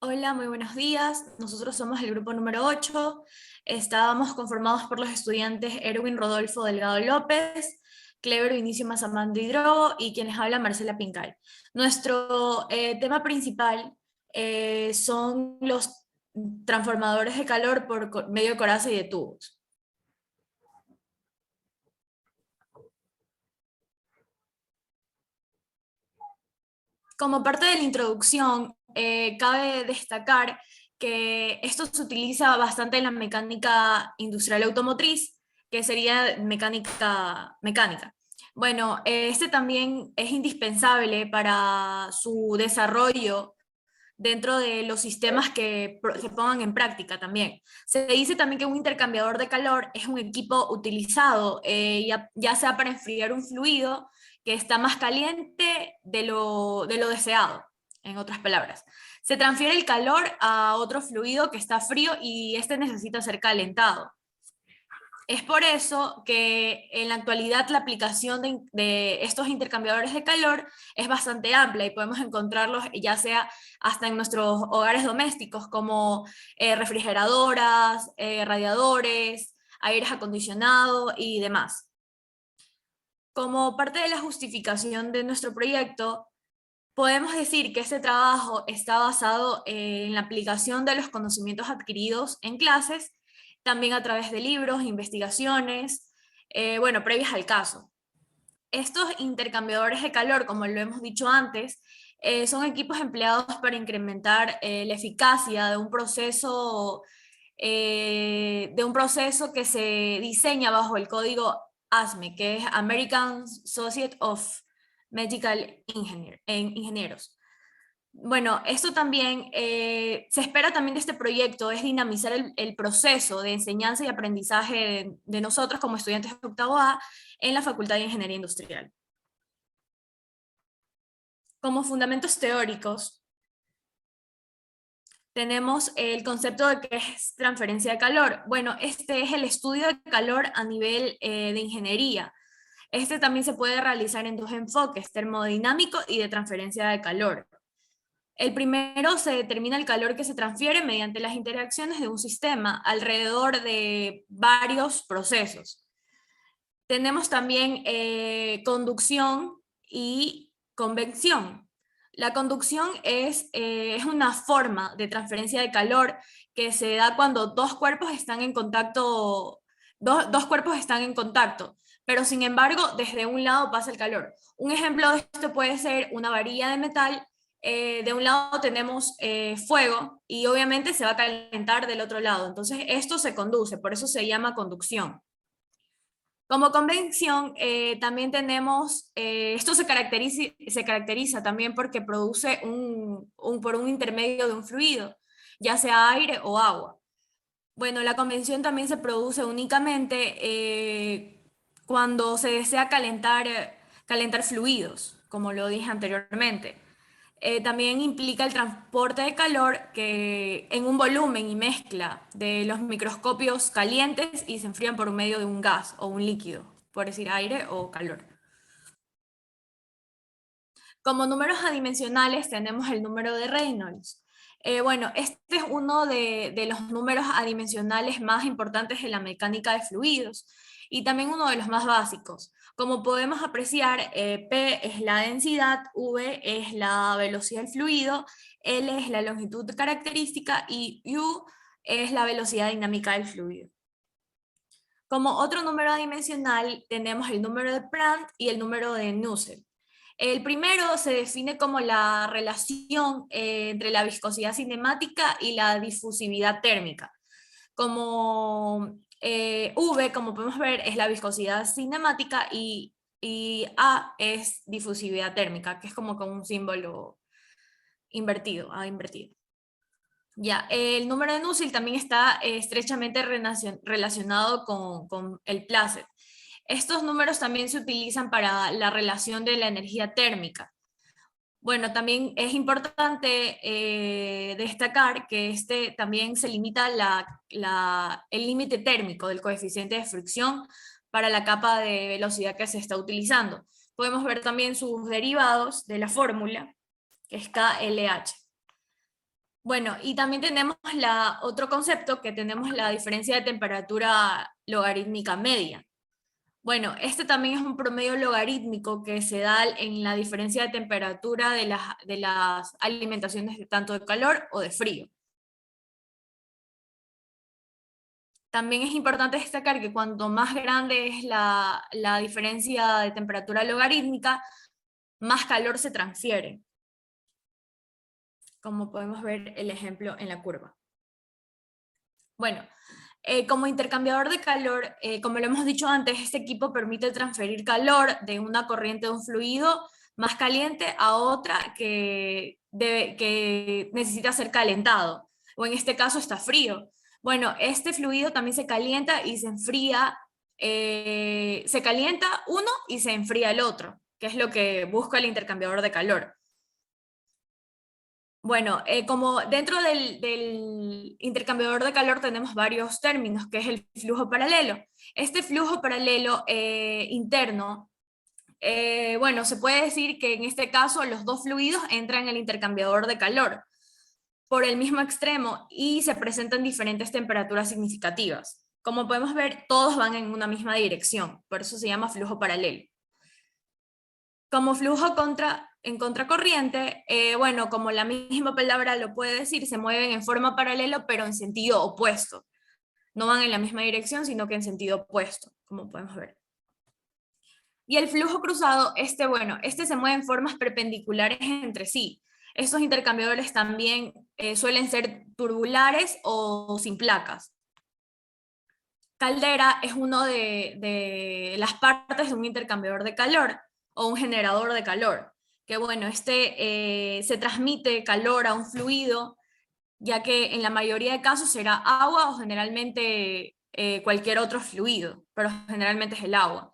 Hola, muy buenos días. Nosotros somos el grupo número 8. Estábamos conformados por los estudiantes Erwin Rodolfo Delgado López, Clever Vinicio Mazamando Hidrogo y quienes habla Marcela Pincal. Nuestro tema principal son los transformadores de calor por medio de coraza y de tubos. Como parte de la introducción, cabe destacar que esto se utiliza bastante en la mecánica industrial automotriz, que sería mecánica. Bueno, este también es indispensable para su desarrollo dentro de los sistemas que se pongan en práctica también. Se dice también que un intercambiador de calor es un equipo utilizado ya sea para enfriar un fluido que está más caliente de lo deseado, en otras palabras. Se transfiere el calor a otro fluido que está frío y este necesita ser calentado. Es por eso que en la actualidad la aplicación de estos intercambiadores de calor es bastante amplia y podemos encontrarlos ya sea hasta en nuestros hogares domésticos como refrigeradoras, radiadores, aires acondicionados y demás. Como parte de la justificación de nuestro proyecto, podemos decir que este trabajo está basado en la aplicación de los conocimientos adquiridos en clases, también a través de libros, investigaciones, bueno, previas al caso. Estos intercambiadores de calor, como lo hemos dicho antes, son equipos empleados para incrementar la eficacia de un proceso que se diseña bajo el código ASME, que es American Associate of Medical Ingenieros. Bueno, esto también se espera también de este proyecto, es dinamizar el proceso de enseñanza y aprendizaje de nosotros como estudiantes de octavo A en la Facultad de Ingeniería Industrial. Como fundamentos teóricos, tenemos el concepto de qué es transferencia de calor. Bueno, este es el estudio de calor a nivel de ingeniería. Este también se puede realizar en dos enfoques, termodinámico y de transferencia de calor. El primero se determina el calor que se transfiere mediante las interacciones de un sistema alrededor de varios procesos. Tenemos también conducción y convección. La conducción es una forma de transferencia de calor que se da cuando dos cuerpos están en contacto, dos cuerpos están en contacto, pero sin embargo desde un lado pasa el calor. Un ejemplo de esto puede ser una varilla de metal. De un lado tenemos fuego y obviamente se va a calentar del otro lado. Entonces esto se conduce, por eso se llama conducción. Como convención, también tenemos, esto se caracteriza también porque produce por un intermedio de un fluido, ya sea aire o agua. Bueno, la convención también se produce únicamente cuando se desea calentar fluidos, como lo dije anteriormente. También implica el transporte de calor que, en un volumen y mezcla de los microscopios calientes y se enfrían por medio de un gas o un líquido, por decir aire o calor. Como números adimensionales tenemos el número de Reynolds. Bueno, este es uno de los números adimensionales más importantes en la mecánica de fluidos y también uno de los más básicos. Como podemos apreciar, P es la densidad, V es la velocidad del fluido, L es la longitud característica y U es la velocidad dinámica del fluido. Como otro número adimensional tenemos el número de Prandtl y el número de Nusselt. El primero se define como la relación entre la viscosidad cinemática y la difusividad térmica. Como V, como podemos ver, es la viscosidad cinemática y A es difusividad térmica, que es como con un símbolo invertido, A invertido. Ya, el número de Nusselt también está estrechamente relacionado con el Placet. Estos números también se utilizan para la relación de la energía térmica. Bueno, también es importante destacar que este también se limita el límite térmico del coeficiente de fricción para la capa de velocidad que se está utilizando. Podemos ver también sus derivados de la fórmula, que es KLH. Bueno, y también tenemos otro concepto que tenemos la diferencia de temperatura logarítmica media. Bueno, este también es un promedio logarítmico que se da en la diferencia de temperatura de las alimentaciones tanto de calor o de frío. También es importante destacar que cuanto más grande es la diferencia de temperatura logarítmica, más calor se transfiere, como podemos ver el ejemplo en la curva. Bueno, como intercambiador de calor, como lo hemos dicho antes, este equipo permite transferir calor de una corriente de un fluido más caliente a otra que necesita ser calentado, o en este caso está frío. Bueno, este fluido también se calienta y se enfría, se calienta uno y se enfría el otro, que es lo que busca el intercambiador de calor. Bueno, como dentro del intercambiador de calor tenemos varios términos, que es el flujo paralelo. Este flujo paralelo interno, bueno, se puede decir que en este caso los dos fluidos entran en el intercambiador de calor por el mismo extremo y se presentan diferentes temperaturas significativas. Como podemos ver, todos van en una misma dirección, por eso se llama flujo paralelo. Como flujo en contracorriente, bueno, como la misma palabra lo puede decir, se mueven en forma paralela, pero en sentido opuesto. No van en la misma dirección, sino que en sentido opuesto, como podemos ver. Y el flujo cruzado, bueno, este se mueve en formas perpendiculares entre sí. Estos intercambiadores también suelen ser turbulares o sin placas. Caldera es uno de las partes de un intercambiador de calor o un generador de calor, que bueno, se transmite calor a un fluido, ya que en la mayoría de casos será agua o generalmente cualquier otro fluido, pero generalmente es el agua.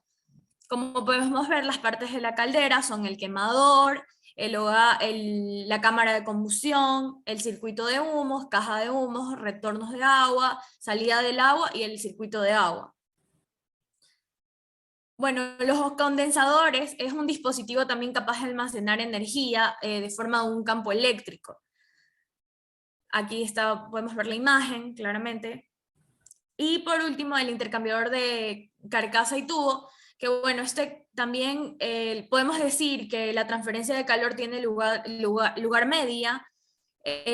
Como podemos ver, las partes de la caldera son el quemador, la cámara de combustión, el circuito de humos, caja de humos, retornos de agua, salida del agua y el circuito de agua. Bueno, los condensadores es un dispositivo también capaz de almacenar energía de forma de un campo eléctrico. Aquí podemos ver la imagen claramente. Y por último, el intercambiador de carcasa y tubo, que bueno, también podemos decir que la transferencia de calor tiene lugar media.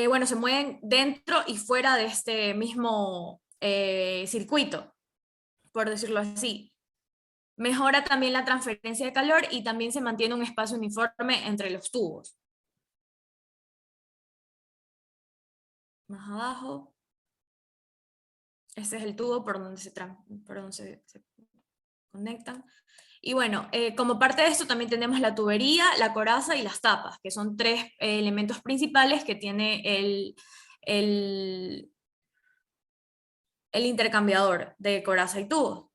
Bueno, se mueven dentro y fuera de este mismo circuito, por decirlo así. Mejora también la transferencia de calor y también se mantiene un espacio uniforme entre los tubos. Más abajo. Este es el tubo por donde se conectan. Y bueno, como parte de esto también tenemos la tubería, la coraza y las tapas, que son tres elementos principales que tiene el, el intercambiador de coraza y tubo.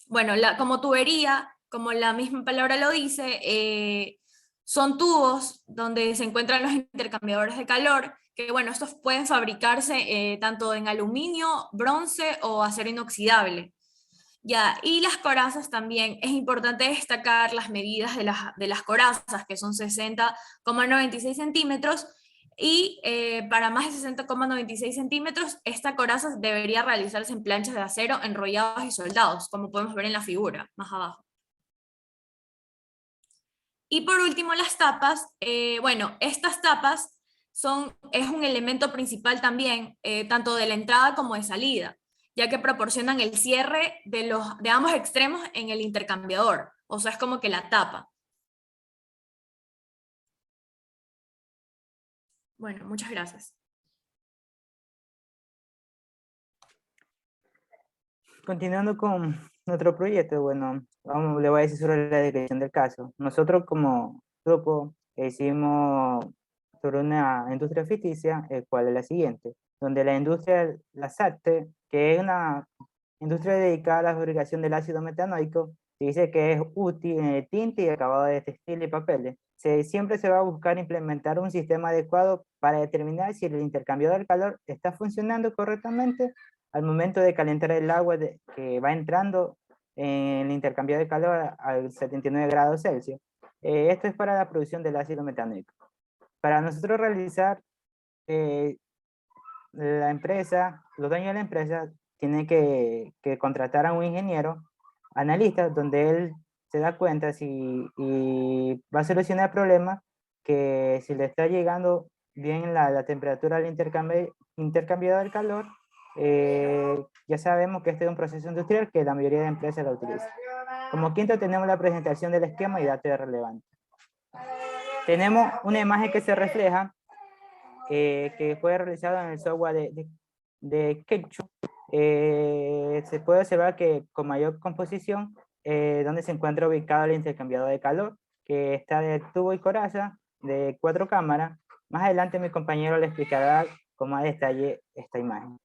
Bueno, como tubería, como la misma palabra lo dice, son tubos donde se encuentran los intercambiadores de calor, que bueno, estos pueden fabricarse tanto en aluminio, bronce o acero inoxidable. Ya, y las corazas también, es importante destacar las medidas de las corazas, que son 60,96 centímetros, y para más de 60,96 centímetros, esta coraza debería realizarse en planchas de acero enrollados y soldados, como podemos ver en la figura, más abajo. Y por último, las tapas. Bueno, estas tapas es un elemento principal también, tanto de la entrada como de salida, ya que proporcionan el cierre de ambos extremos en el intercambiador. O sea, es como que la tapa. Bueno, muchas gracias. Continuando con nuestro proyecto, bueno, le voy a decir sobre la descripción del caso. Nosotros como grupo hicimos sobre una industria ficticia, el cual es la siguiente, donde la industria Lasarte, que es una industria dedicada a la fabricación del ácido metanoico, se dice que es útil en el tinte y acabado de textil y papeles. Siempre se va a buscar implementar un sistema adecuado para determinar si el intercambiador de calor está funcionando correctamente al momento de calentar el agua que va entrando en el intercambio de calor al 79 grados Celsius. Esto es para la producción del ácido metanoico. Para nosotros realizar la empresa, los dueños de la empresa tienen que contratar a un ingeniero analista donde él se da cuenta si y va a solucionar el problema, que si le está llegando bien la temperatura del intercambiador del calor. Ya sabemos que este es un proceso industrial que la mayoría de empresas lo utilizan. Como quinto tenemos la presentación del esquema y datos relevantes. Tenemos una imagen que se refleja, que fue realizada en el software de Ketchup. Se puede observar que con mayor composición, donde se encuentra ubicado el intercambiador de calor, que está de tubo y coraza de 4 cámaras. Más adelante mi compañero le explicará con más detalle esta imagen.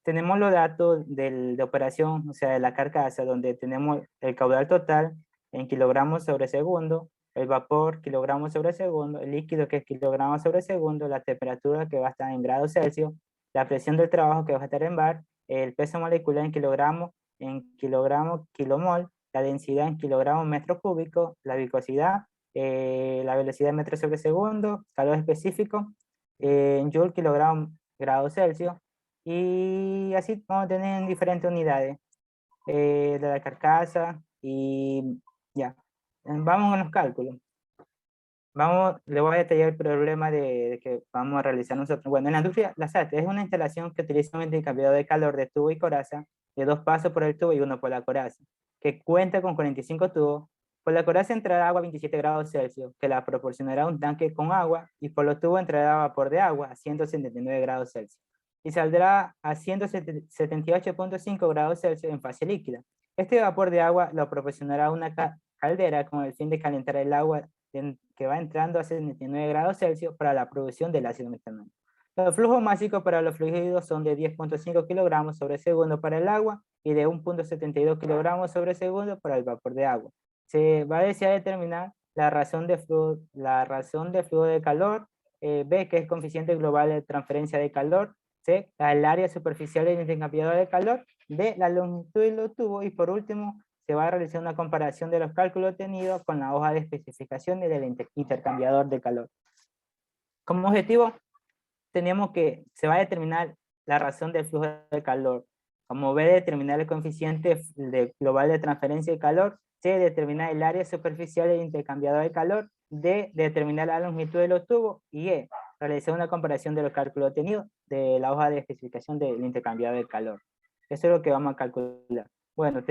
Tenemos los datos de operación, o sea, de la carcasa, donde tenemos el caudal total en kilogramos sobre segundo, el vapor kilogramos sobre segundo, el líquido que es kilogramos sobre segundo, la temperatura que va a estar en grados Celsius, la presión del trabajo que va a estar en bar, el peso molecular en kilogramos kilomol, la densidad en kilogramos metro cúbico, la viscosidad, la velocidad en metros sobre segundo, calor específico, en joule kilogramos grados Celsius, y así vamos a tener en diferentes unidades de la carcasa y ya. Vamos con los cálculos. Le voy a detallar el problema de que vamos a realizar nosotros. Bueno, en la industria, la SAT es una instalación que utiliza un intercambiador de calor de tubo y coraza, de 2 pasos por el tubo y 1 por la coraza, que cuenta con 45 tubos. Por la coraza entrará agua a 27 grados Celsius, que la proporcionará un tanque con agua, y por los tubos entrará vapor de agua a 179 grados Celsius, y saldrá a 178.5 grados Celsius en fase líquida. Este vapor de agua lo proporcionará una caldera con el fin de calentar el agua que va entrando a 79 grados Celsius para la producción del ácido metanólico. Los flujos máximos para los fluidos son de 10.5 kilogramos sobre segundo para el agua y de 1.72 kilogramos sobre segundo para el vapor de agua. Se va a desear determinar la razón de flujo de calor, B, que es coeficiente global de transferencia de calor, C, el área superficial del intercambiador de calor, D, la longitud de los tubos, y por último se va a realizar una comparación de los cálculos obtenidos con la hoja de especificaciones del intercambiador de calor. Como objetivo, tenemos que se va a determinar la razón del flujo de calor. Como B, determinar el coeficiente global de transferencia de calor. C, determinar el área superficial del intercambiador de calor. D, determinar la longitud de los tubos. Y E, realizar una comparación de los cálculos obtenidos de la hoja de especificación del intercambiador de calor. Eso es lo que vamos a calcular. Bueno,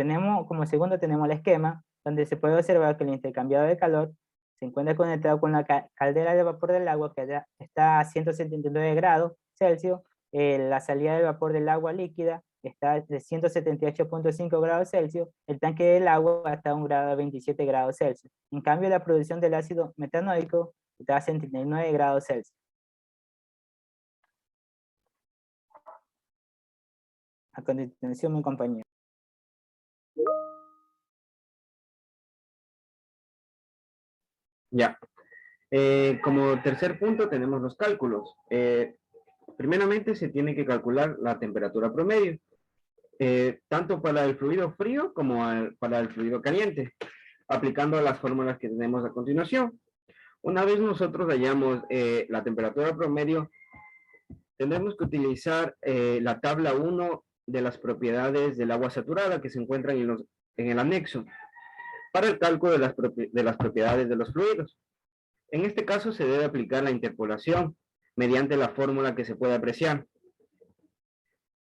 como segundo tenemos el esquema, donde se puede observar que el intercambiador de calor se encuentra conectado con la caldera de vapor del agua, que está a 179 grados Celsius. La salida del vapor del agua líquida está de 178.5 grados Celsius. El tanque del agua está a 27 grados Celsius. En cambio, la producción del ácido metanólico está a 79 grados Celsius. A continuación, mi compañero. Ya. Como tercer punto tenemos los cálculos. Primeramente se tiene que calcular la temperatura promedio, tanto para el fluido frío como para el fluido caliente, aplicando las fórmulas que tenemos a continuación. Una vez nosotros hallamos la temperatura promedio, tendremos que utilizar la tabla 1 de las propiedades del agua saturada que se encuentran en el anexo para el cálculo de las propiedades de los fluidos. En este caso se debe aplicar la interpolación mediante la fórmula que se puede apreciar.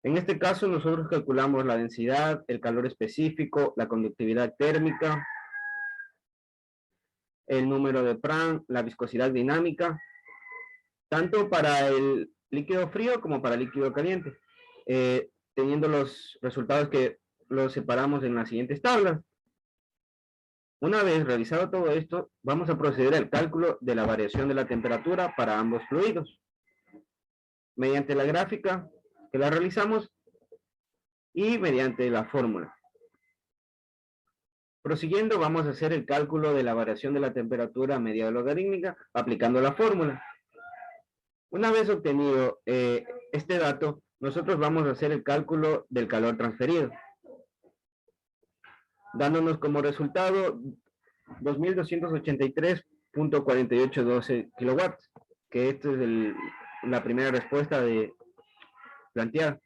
En este caso nosotros calculamos la densidad, el calor específico, la conductividad térmica, el número de Prandtl, la viscosidad dinámica, tanto para el líquido frío como para el líquido caliente, teniendo los resultados que los separamos en las siguientes tablas. Una vez realizado todo esto, vamos a proceder al cálculo de la variación de la temperatura para ambos fluidos, mediante la gráfica que la realizamos y mediante la fórmula. Prosiguiendo, vamos a hacer el cálculo de la variación de la temperatura media logarítmica aplicando la fórmula. Una vez obtenido este dato, nosotros vamos a hacer el cálculo del calor transferido, dándonos como resultado 2283 .4812 kilowatts, que esta es la primera respuesta de plantear.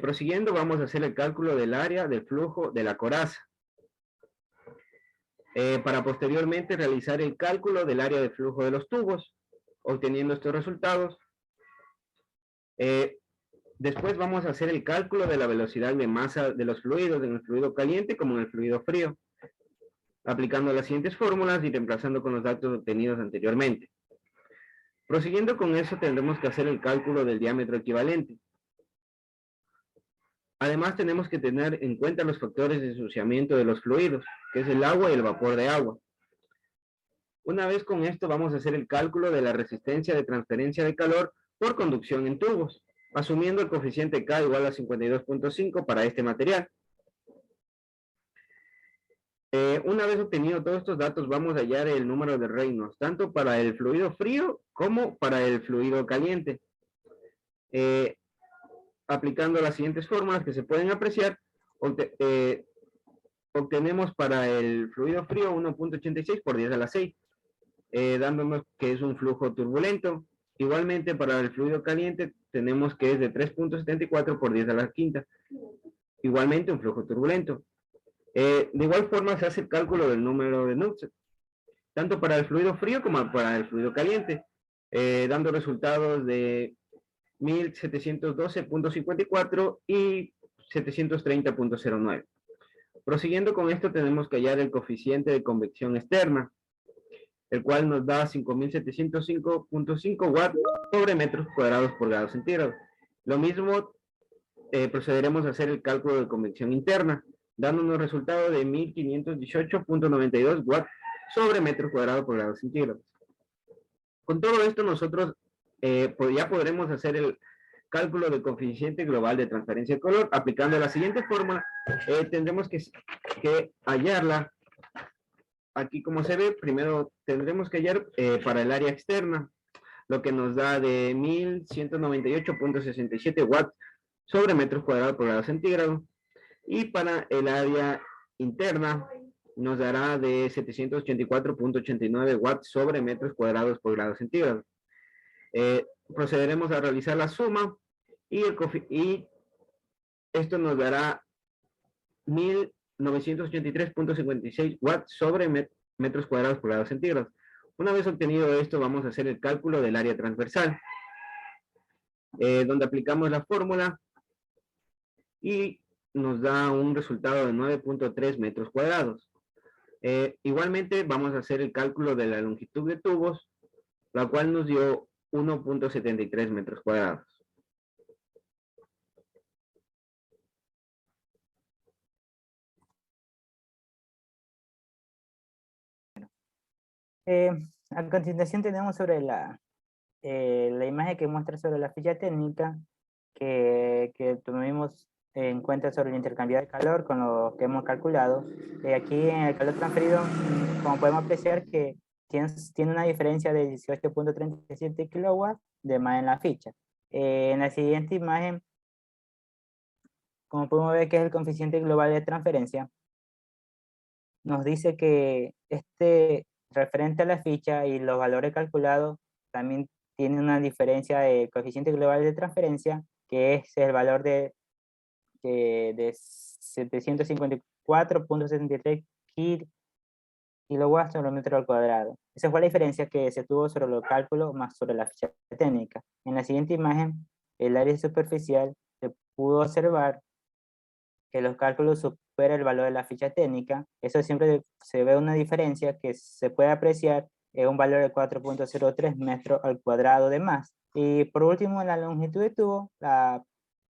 Prosiguiendo, vamos a hacer el cálculo del área de flujo de la coraza, para posteriormente realizar el cálculo del área de flujo de los tubos, obteniendo estos resultados. Después vamos a hacer el cálculo de la velocidad de masa de los fluidos, en el fluido caliente como en el fluido frío, aplicando las siguientes fórmulas y reemplazando con los datos obtenidos anteriormente. Prosiguiendo con eso, tendremos que hacer el cálculo del diámetro equivalente. Además, tenemos que tener en cuenta los factores de ensuciamiento de los fluidos, que es el agua y el vapor de agua. Una vez con esto, vamos a hacer el cálculo de la resistencia de transferencia de calor por conducción en tubos, asumiendo el coeficiente K igual a 52.5 para este material. Una vez obtenido todos estos datos, vamos a hallar el número de Reynolds, tanto para el fluido frío como para el fluido caliente. Aplicando las siguientes fórmulas que se pueden apreciar, obtenemos para el fluido frío 1.86 por 10 a la 6, dándonos que es un flujo turbulento. Igualmente para el fluido caliente tenemos que es de 3.74 por 10 a la quinta, igualmente un flujo turbulento. De igual forma se hace el cálculo del número de Knudsen, tanto para el fluido frío como para el fluido caliente, dando resultados de 1712.54 y 730.09. Prosiguiendo con esto, tenemos que hallar el coeficiente de convección externa, el cual nos da 5.705.5 watts sobre metros cuadrados por grado centígrado. Lo mismo, procederemos a hacer el cálculo de convección interna, dándonos resultado de 1.518.92 watts sobre metros cuadrados por grado centígrado. Con todo esto, nosotros pues ya podremos hacer el cálculo del coeficiente global de transferencia de calor. Aplicando la siguiente fórmula, tendremos que hallarla. Aquí, como se ve, primero tendremos que hallar para el área externa, lo que nos da de 1.198.67 watts sobre metros cuadrados por grado centígrado. Y para el área interna nos dará de 784.89 watts sobre metros cuadrados por grado centígrado. Procederemos a realizar la suma y esto nos dará 1.983.56 watts sobre metros cuadrados por grado centígrado. Una vez obtenido esto, vamos a hacer el cálculo del área transversal, donde aplicamos la fórmula y nos da un resultado de 9.3 metros cuadrados. Igualmente vamos a hacer el cálculo de la longitud de tubos, la cual nos dio 1.73 metros cuadrados. A continuación tenemos sobre la imagen que muestra sobre la ficha técnica que tuvimos en cuenta sobre el intercambio de calor con lo que hemos calculado. Aquí en el calor transferido, como podemos apreciar que tiene una diferencia de 18.37 kilowatts de más en la ficha. En la siguiente imagen, como podemos ver que es el coeficiente global de transferencia, nos dice que referente a la ficha y los valores calculados, también tiene una diferencia de coeficiente global de transferencia, que es el valor de 754.73 kilowatts sobre metro al cuadrado. Esa fue la diferencia que se tuvo sobre los cálculos más sobre la ficha técnica. En la siguiente imagen, el área superficial, se pudo observar que los cálculos superan el valor de la ficha técnica. Eso siempre se ve una diferencia que se puede apreciar en un valor de 4.03 metros al cuadrado de más. Y por último, en la longitud de tubo, la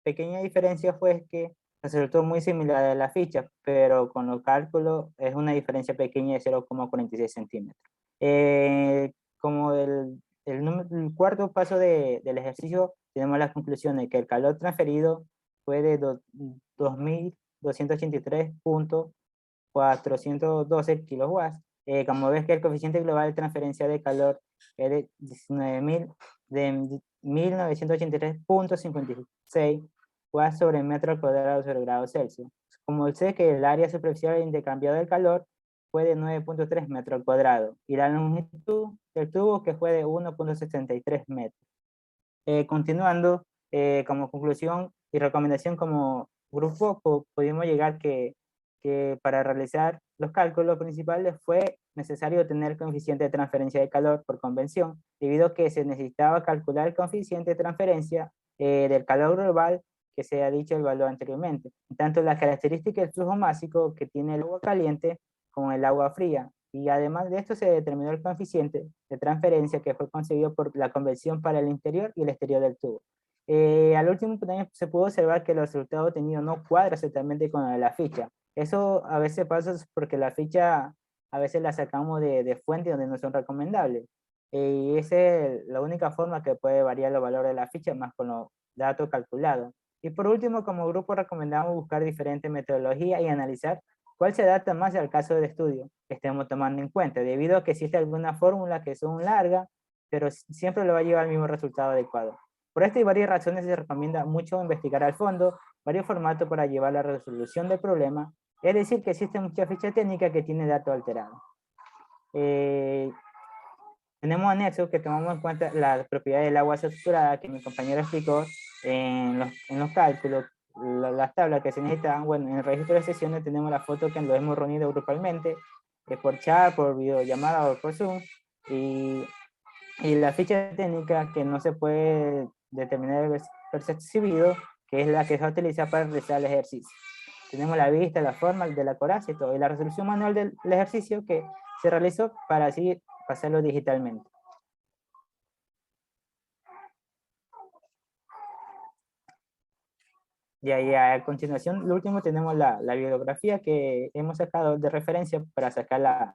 pequeña diferencia fue que resultó muy similar a la ficha, pero con los cálculos es una diferencia pequeña de 0,46 centímetros. Como el cuarto paso del ejercicio, tenemos la conclusión de que el calor transferido fue de 2.283.412 kilowatts. Como ves que el coeficiente global de transferencia de calor es de 1983.56 watts sobre metro al cuadrado sobre grado Celsius. Como sé que el área superficial de intercambio del calor fue de 9.3 metros al cuadrado y la longitud del tubo que fue de 1.63 metros. Continuando, como conclusión y recomendación como grupo, pudimos llegar que para realizar los cálculos principales fue necesario tener coeficiente de transferencia de calor por convención, debido a que se necesitaba calcular el coeficiente de transferencia del calor global que se ha dicho el valor anteriormente, tanto la característica del flujo másico que tiene el agua caliente como el agua fría. Y además de esto se determinó el coeficiente de transferencia que fue concebido por la convención para el interior y el exterior del tubo. Al último también se pudo observar que el resultado obtenido no cuadra exactamente con la ficha. Eso a veces pasa porque la ficha a veces la sacamos de fuentes donde no son recomendables. Y esa es la única forma que puede variar los valores de la ficha más con los datos calculados. Y por último, como grupo recomendamos buscar diferentes metodologías y analizar cuál se adapta más al caso de estudio que estemos tomando en cuenta, debido a que existe alguna fórmula que son largas, pero siempre lo va a llevar al mismo resultado adecuado. Por esto y varias razones se recomienda mucho investigar al fondo varios formatos para llevar la resolución del problema, es decir, que existen muchas fichas técnicas que tienen datos alterados. Tenemos anexos que tomamos en cuenta la propiedad del agua saturada que mi compañero explicó en los cálculos, las tablas que se necesitan. Bueno, en el registro de sesiones tenemos la foto que lo hemos reunido grupalmente, por chat, por videollamada o por Zoom, y la ficha técnica que no se puede determinar el percibido, que es la que se utiliza para realizar el ejercicio. Tenemos la vista, la forma de la coraza y todo, y la resolución manual del ejercicio que se realizó para así pasarlo digitalmente. Y ahí a continuación, lo último, tenemos la bibliografía que hemos sacado de referencia para sacar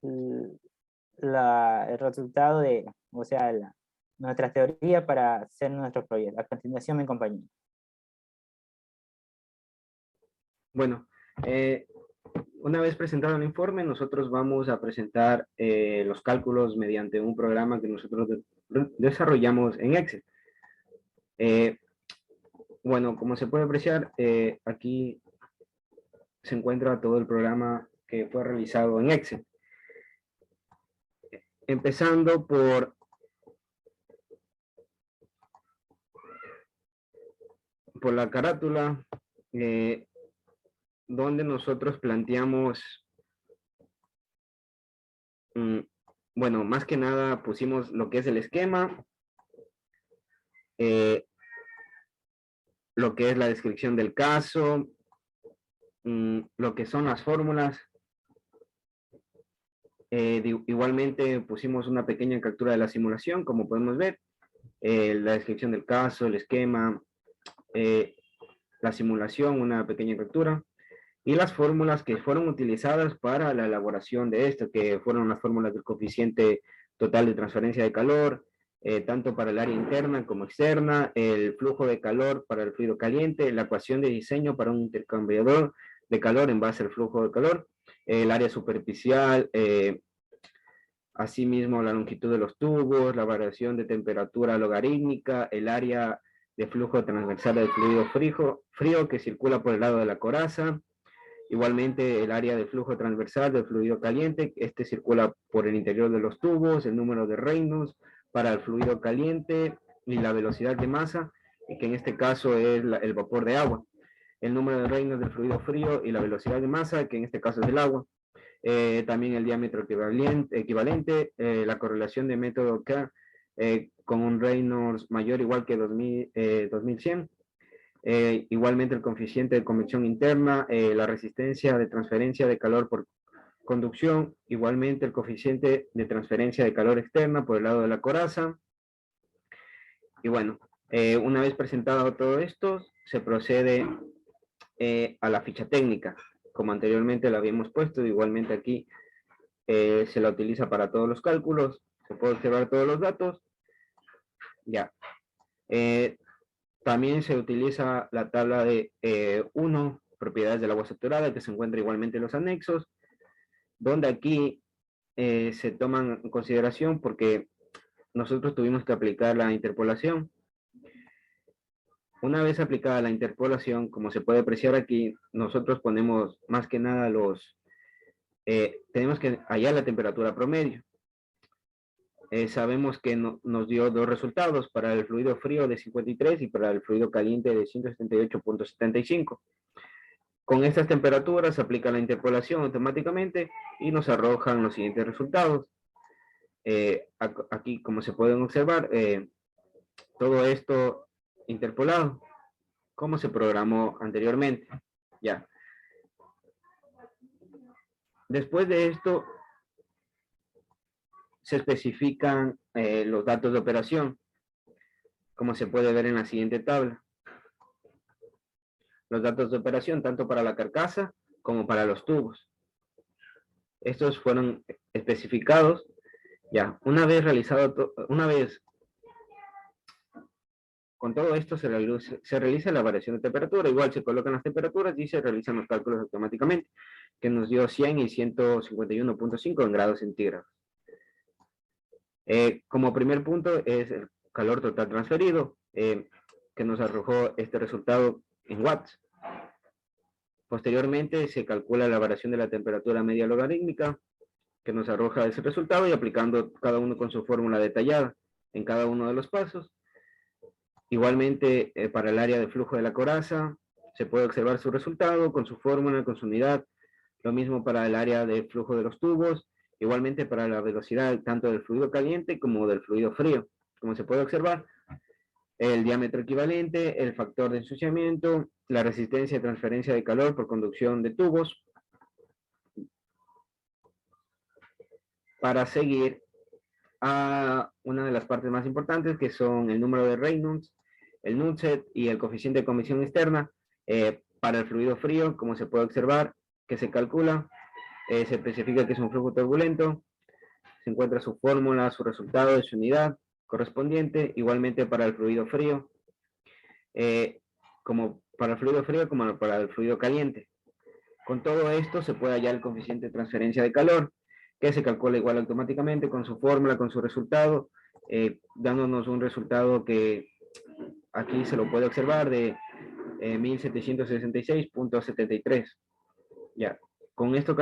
el resultado de, o sea, nuestra teoría para hacer nuestro proyecto. A continuación, mi compañero. Bueno, una vez presentado el informe, nosotros vamos a presentar los cálculos mediante un programa que nosotros desarrollamos en Excel. Bueno, como se puede apreciar, aquí se encuentra todo el programa que fue realizado en Excel. Empezando por la carátula, donde nosotros planteamos, bueno, más que nada pusimos lo que es el esquema, lo que es la descripción del caso, lo que son las fórmulas. Igualmente pusimos una pequeña captura de la simulación, como podemos ver, la descripción del caso, el esquema, la simulación, una pequeña captura, y las fórmulas que fueron utilizadas para la elaboración de esto, que fueron las fórmulas del coeficiente total de transferencia de calor, tanto para el área interna como externa, el flujo de calor para el fluido caliente, la ecuación de diseño para un intercambiador de calor en base al flujo de calor, el área superficial, asimismo la longitud de los tubos, la variación de temperatura logarítmica, el área de flujo transversal del fluido frío que circula por el lado de la coraza, igualmente el área de flujo transversal del fluido caliente, este circula por el interior de los tubos, el número de Reynolds para el fluido caliente y la velocidad de masa, que en este caso es el vapor de agua, el número de Reynolds del fluido frío y la velocidad de masa, que en este caso es el agua. También el diámetro equivalente, la correlación de método K con un Reynolds mayor o igual que 2100, igualmente el coeficiente de convección interna, la resistencia de transferencia de calor por conducción, igualmente el coeficiente de transferencia de calor externa por el lado de la coraza. Y bueno, una vez presentado todo esto, se procede a la ficha técnica. Como anteriormente la habíamos puesto, igualmente aquí se la utiliza para todos los cálculos, se puede observar todos los datos. Ya. También se utiliza la tabla de 1, propiedades del agua saturada, que se encuentra igualmente en los anexos, donde aquí se toman en consideración porque nosotros tuvimos que aplicar la interpolación. Una vez aplicada la interpolación, como se puede apreciar aquí, nosotros ponemos más que nada tenemos que hallar la temperatura promedio. Sabemos que nos dio dos resultados, para el fluido frío de 53 y para el fluido caliente de 178.75. Con estas temperaturas se aplica la interpolación automáticamente y nos arrojan los siguientes resultados. Aquí, como se pueden observar, todo esto interpolado, como se programó anteriormente. Ya. Después de esto, se especifican los datos de operación, como se puede ver en la siguiente tabla. Los datos de operación, tanto para la carcasa como para los tubos. Estos fueron especificados. Ya, una vez con todo esto se realiza la variación de temperatura. Igual se colocan las temperaturas y se realizan los cálculos automáticamente, que nos dio 100 y 151.5 en grados centígrados. Como primer punto es el calor total transferido, que nos arrojó este resultado en watts. Posteriormente se calcula la variación de la temperatura media logarítmica, que nos arroja ese resultado, y aplicando cada uno con su fórmula detallada en cada uno de los pasos. Igualmente, para el área de flujo de la coraza, se puede observar su resultado con su fórmula, con su unidad. Lo mismo para el área de flujo de los tubos. Igualmente para la velocidad tanto del fluido caliente como del fluido frío. Como se puede observar, el diámetro equivalente, el factor de ensuciamiento, la resistencia de transferencia de calor por conducción de tubos. Para seguir a una de las partes más importantes, que son el número de Reynolds, el Nusselt y el coeficiente de convección externa. Para el fluido frío, como se puede observar, que se calcula, se especifica que es un flujo turbulento, se encuentra su fórmula, su resultado de su unidad correspondiente. Igualmente para el fluido frío, como para el fluido frío como para el fluido caliente. Con todo esto se puede hallar el coeficiente de transferencia de calor, que se calcula igual automáticamente con su fórmula, con su resultado, dándonos un resultado que aquí se lo puede observar de 1766.73. Ya, con esto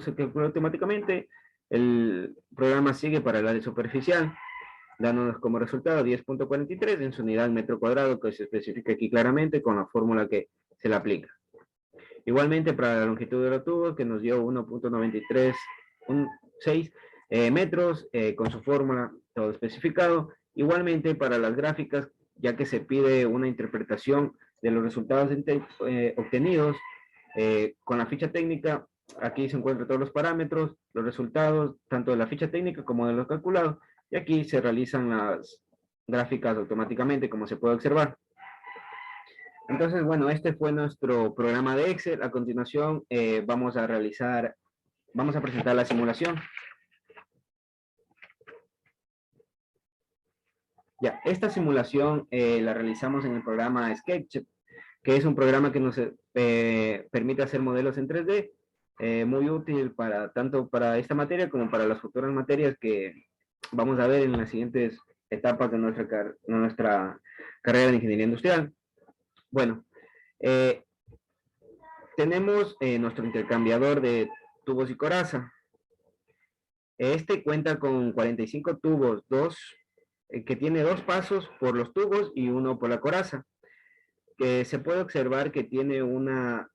se calcula automáticamente. El programa sigue para el área superficial, dándonos como resultado 10.43 en su unidad metro cuadrado, que se especifica aquí claramente con la fórmula que se le aplica. Igualmente para la longitud de los tubos, que nos dio 1.9316 metros, con su fórmula todo especificado. Igualmente para las gráficas, ya que se pide una interpretación de los resultados obtenidos con la ficha técnica. Aquí se encuentran todos los parámetros, los resultados, tanto de la ficha técnica como de los calculados, y aquí se realizan las gráficas automáticamente, como se puede observar. Entonces, bueno, este fue nuestro programa de Excel. A continuación, vamos a presentar la simulación. Ya, esta simulación la realizamos en el programa SketchUp, que es un programa que nos permite hacer modelos en 3D, muy útil tanto para esta materia como para las futuras materias que vamos a ver en las siguientes etapas de nuestra carrera de ingeniería industrial. Bueno, tenemos nuestro intercambiador de tubos y coraza. Este cuenta con 45 tubos, que tiene 2 pasos por los tubos y 1 por la coraza. Que se puede observar que tiene una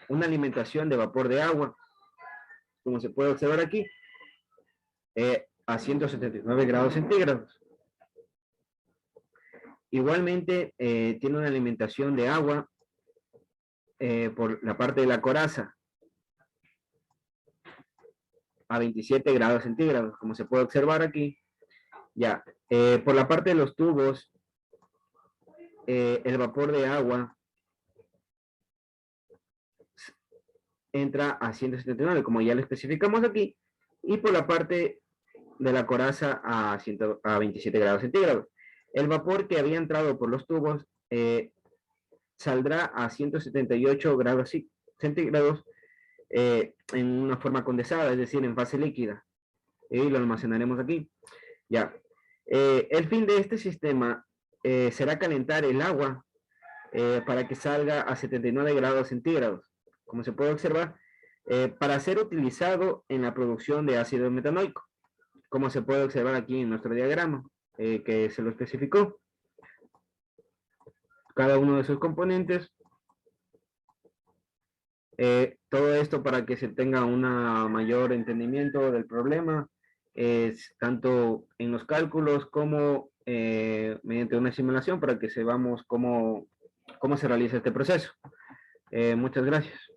alimentación de vapor de agua, como se puede observar aquí, a 179 grados centígrados. Igualmente, tiene una alimentación de agua por la parte de la coraza a 27 grados centígrados, como se puede observar aquí. Ya, por la parte de los tubos, el vapor de agua entra a 179, como ya lo especificamos aquí, y por la parte de la coraza a 27 grados centígrados. El vapor que había entrado por los tubos saldrá a 178 grados centígrados en una forma condensada, es decir, en fase líquida, y lo almacenaremos aquí. Ya. El fin de este sistema será calentar el agua, para que salga a 79 grados centígrados. Como se puede observar, para ser utilizado en la producción de ácido metanoico, como se puede observar aquí en nuestro diagrama, que se lo especificó. Cada uno de sus componentes. Todo esto para que se tenga un mayor entendimiento del problema, tanto en los cálculos como mediante una simulación, para que sepamos cómo se realiza este proceso. Muchas gracias.